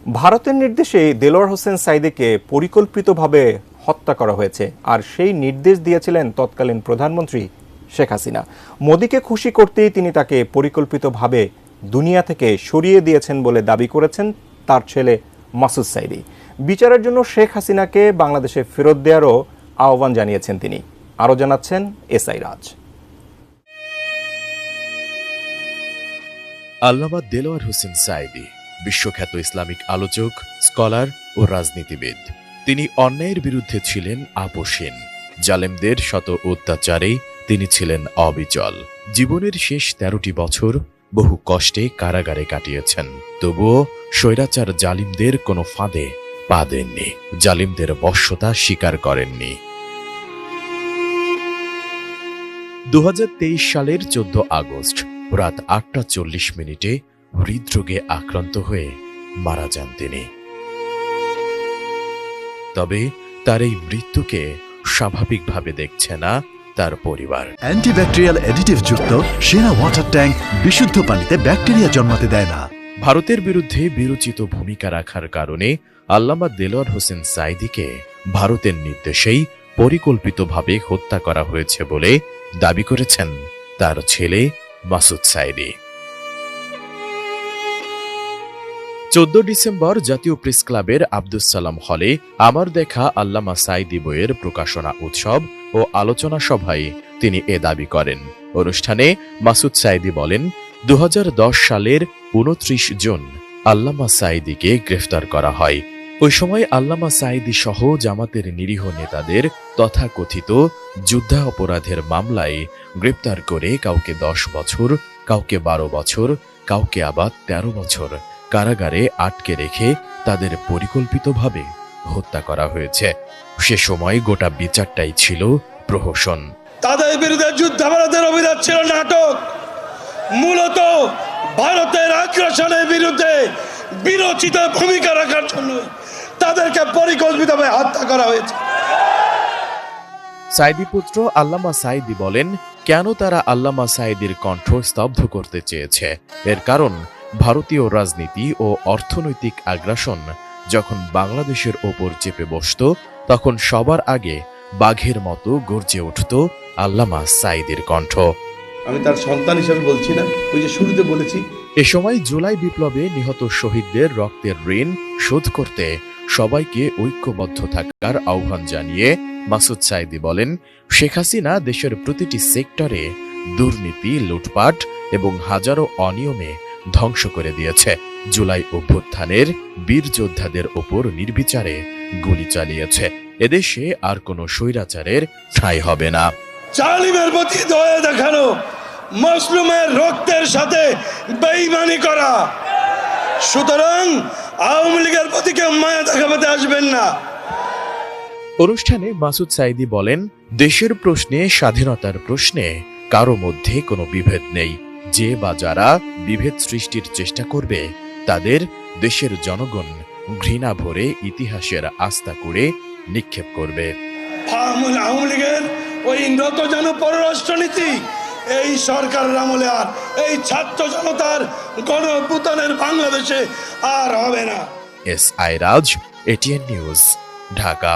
ভারতের নির্দেশে দেলোয়ার হোসেন সাঈদীকে পরিকল্পিতভাবে হত্যা করা হয়েছে, আর সেই নির্দেশ দিয়েছিলেন তৎকালীন প্রধানমন্ত্রী শেখ হাসিনা। মোদিকে খুশি করতেই তিনি তাকে পরিকল্পিতভাবে দুনিয়া থেকে সরিয়ে দিয়েছেন বলে দাবি করেছেন তার ছেলে মাসুদ সাঈদী। বিচারের জন্য শেখ হাসিনাকে বাংলাদেশে ফেরত দেওয়ারও আহ্বান জানিয়েছেন তিনি। আরও জানাচ্ছেন এসআই রাজ। আল্লামা দেলোয়ার হোসেন সাঈদী বিশ্বখ্যাত ইসলামিক আলোচক, স্কলার ও রাজনীতিবিদ। তিনি অন্যায়ের বিরুদ্ধে ছিলেন আপোষহীন। জালেমদের শত অত্যাচারে তিনি ছিলেন অবিচল। জীবনের শেষ 13টি বছর বহু কষ্টে কারাগারে কাটিয়েছেন। তবুও স্বৈরাচার জালিমদের কোনো ফাঁদে পা দেননি, জালিমদের বশ্যতা স্বীকার করেননি। 2023 সালের 14 আগস্ট রাত 8টা 40 হৃদরোগে আক্রান্ত হয়ে মারা যান তিনি। তবে তার এই মৃত্যুকে স্বাভাবিকভাবে দেখছে না তার পরিবার। অ্যান্টিব্যাকটেরিয়াল অ্যাডিটিভ যুক্ত সেরা ওয়াটার ট্যাঙ্ক বিশুদ্ধ পানিতে ব্যাকটেরিয়া জন্মাতে দেয় না। ভারতের বিরুদ্ধে বিরোচিত ভূমিকা রাখার কারণে আল্লামা দেলোয়ার হোসেন সাঈদীকে ভারতের নির্দেশেই পরিকল্পিতভাবে হত্যা করা হয়েছে বলে দাবি করেছেন তার ছেলে মাসুদ সাঈদী। 14 ডিসেম্বর জাতীয় প্রেস ক্লাবের আব্দুস সালাম হলে আমার দেখা আল্লামা সাঈদী বইয়ের প্রকাশনা উৎসব ও আলোচনা সভায় তিনি এ দাবি করেন। অনুষ্ঠানে মাসুদ সাঈদী বলেন, 2010 সালের 29 জুন আল্লামা সাঈদীকে গ্রেফতার করা হয়। ওই সময় আল্লামা সাঈদী সহ জামাতের নিরীহ নেতাদের তথাকথিত যুদ্ধাপরাধের মামলায় গ্রেপ্তার করে কাউকে 10 বছর, কাউকে 12 বছর, কাউকে আবার 13 বছর কারাগারে আটকে রেখে তাদের পরিকল্পিতভাবে হত্যা করা হয়েছে। সে সময় গোটা বিচারটাই ছিল প্রহসন। তাদের বিরুদ্ধে যুদ্ধাপরাধের অভিযোগ ছিল নাটক। মূলত ভারতের আগ্রাসনের বিরুদ্ধে বিরোচিত ভূমিকা রাখার জন্য তাদেরকে পরিকল্পিতভাবে হত্যা করা হয়েছে। সাঈদী পুত্র আল্লামা সাঈদী বলেন, কেন তারা আল্লামা সাঈদীর কণ্ঠ স্তব্ধ করতে চেয়েছে? এর কারণ ভারতীয় রাজনীতি ও অর্থনৈতিক আগ্রাসন যখন বাংলাদেশের ওপর চেপে বসত, তখন সবার আগে বাঘের মতো গর্জে উঠত আল্লামা সাঈদীর কণ্ঠ। আমি তার সন্তান হিসেবে বলছি না, ওই যে শুরুতে বলেছি। এ সময় জুলাই বিপ্লবে নিহত শহীদদের রক্তের ঋণ শোধ করতে সবাইকে ঐক্যবদ্ধ থাকার আহ্বান জানিয়ে মাসুদ সাঈদী বলেন, শেখ হাসিনা দেশের প্রতিটি সেক্টরে দুর্নীতি, লুটপাট এবং হাজারো অনিয়মে ধ্বংস করে দিয়েছে। জুলাই অভ্যুত্থানের বীর যোদ্ধাদের ওপর নির্বিচারে গুলি চালিয়েছে। এদেশে আর কোনো স্বৈরাচারের ঠাঁই হবে না। জালিমের প্রতি দয়া দেখানো, মজলুমের রক্তের সাথে বেঈমানি করা। সুতরাং আওয়ামী লীগের প্রতি কেউ মায়া দেখাতে আসবেন না। অনুষ্ঠানে মাসুদ সাঈদী বলেন, দেশের প্রশ্নে, স্বাধীনতার প্রশ্নে কারো মধ্যে কোনো বিভেদ নেই। যে বা যারা বিভেদ সৃষ্টির চেষ্টা করবে তাদের দেশের জনগণ ঘৃণা ভরে ইতিহাসের আস্থা করে নিক্ষেপ করবে। আওয়ামী লীগের ওই নতজান পররাষ্ট্রনীতি এই সরকারের আমলে আর এই ছাত্র জনতার গণ অভ্যুত্থানের বাংলাদেশে আর হবে না। এসআই রাজ, এটিএন নিউজ, ঢাকা।